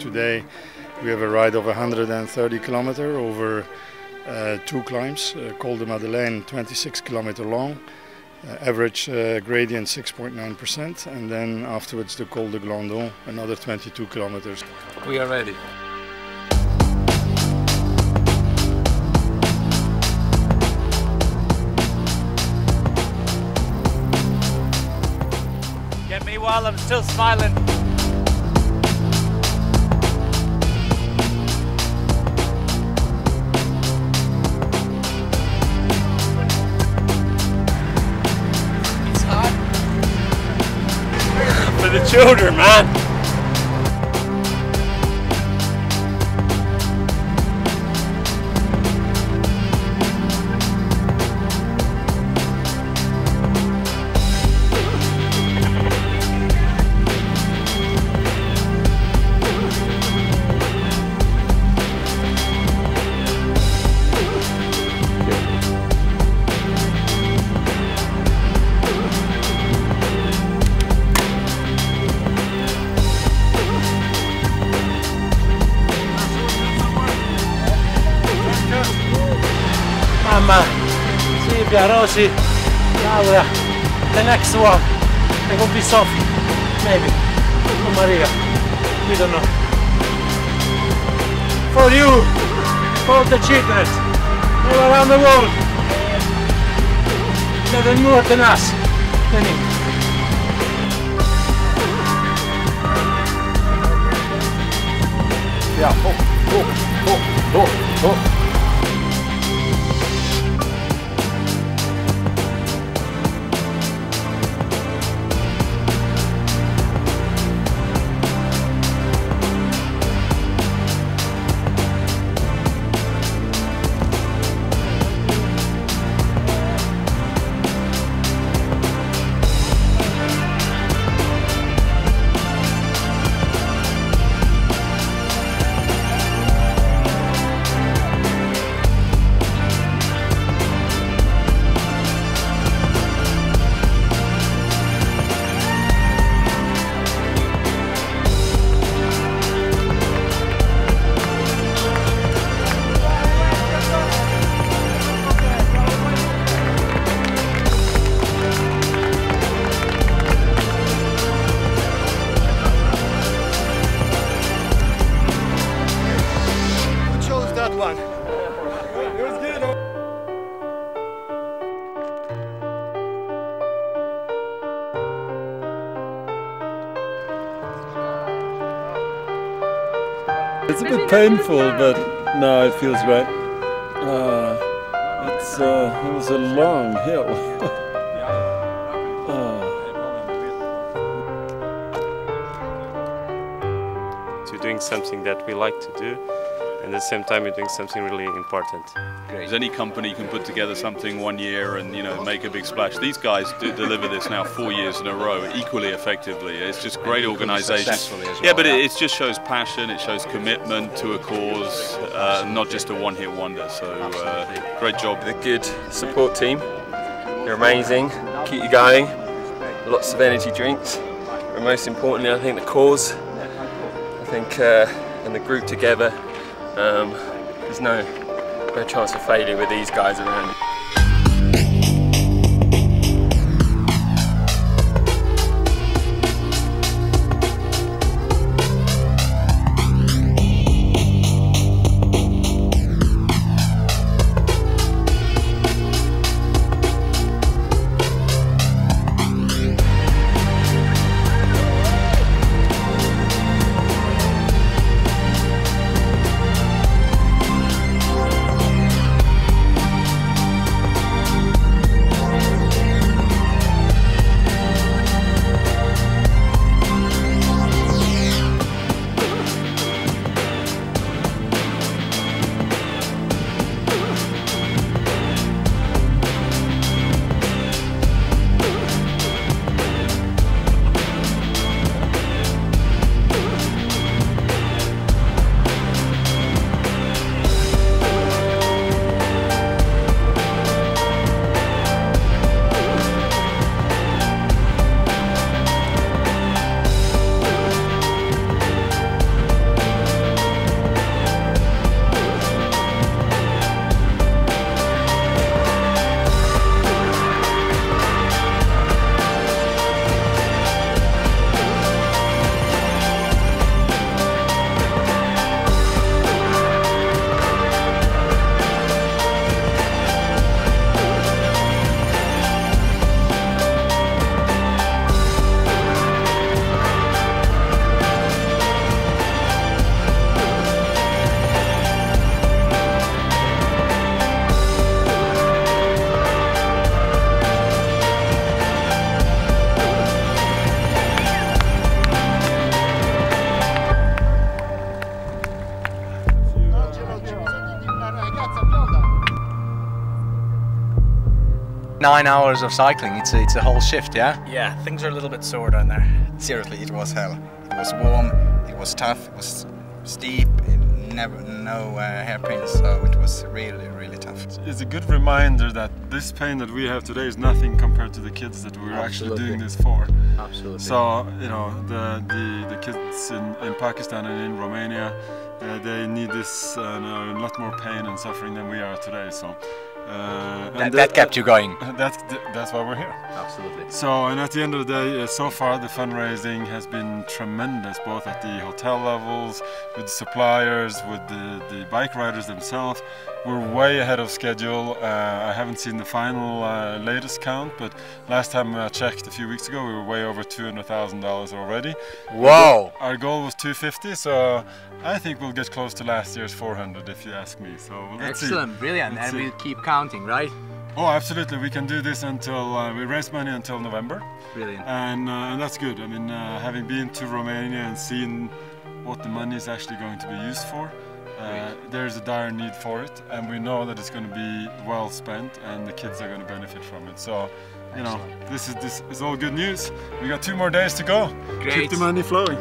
today we have a ride of 130 kilometers over 2 climbs. Col de Madeleine, 26 kilometers long, average gradient 6.9%, and then afterwards the Col de Glandon, another 22 kilometers. We are ready. Get me while I'm still smiling. It's hot. For the children, man. Mamma, Silvia, Rosie, Laura, the next one, it will be Sophie, maybe, or Maria, we don't know. For you, for the children, all around the world, they're more than us, than him. Yeah, oh. One. It was good. It's a bit painful, but no, it feels right. It was a long hill. So you're doing something that we like to do, and at the same time you're doing something really important. Because any company can put together something one year and make a big splash. These guys do deliver this now 4 years in a row equally effectively. It's just great organisation. Well, yeah, but it just shows passion, it shows commitment to a cause, not just a one-hit wonder. So great job. The good support team, they're amazing, keep you going, lots of energy drinks, and most importantly I think the cause, and the group together. There's no chance of failure with these guys around. 9 hours of cycling. It's a whole shift, yeah? Yeah, things are a little bit sore down there. Seriously, it was hell. It was warm, it was tough, it was steep, no hairpins, so it was really, really tough. It's a good reminder that this pain that we have today is nothing compared to the kids that we're actually doing this for. Absolutely. So, you know, the kids in Pakistan and in Romania, they need this a lot more pain and suffering than we are today. So that kept you going. That's why we're here. Absolutely. So, and at the end of the day, so far the fundraising has been tremendous, both at the hotel levels, with the suppliers, with the bike riders themselves. We're way ahead of schedule. I haven't seen the final latest count, but last time I checked a few weeks ago, we were way over $200,000 already. Wow! Our goal was 250, so I think we'll get close to last year's 400, if you ask me. So let's Excellent, see. brilliant, and we'll keep counting, right? Oh, absolutely. We can do this until we raise money until November. Brilliant. And that's good. I mean, having been to Romania and seen what the money is actually going to be used for, there's a dire need for it, and we know that it's going to be well spent, and the kids are going to benefit from it. So, you know, this is all good news. We got 2 more days to go. Great. Keep the money flowing.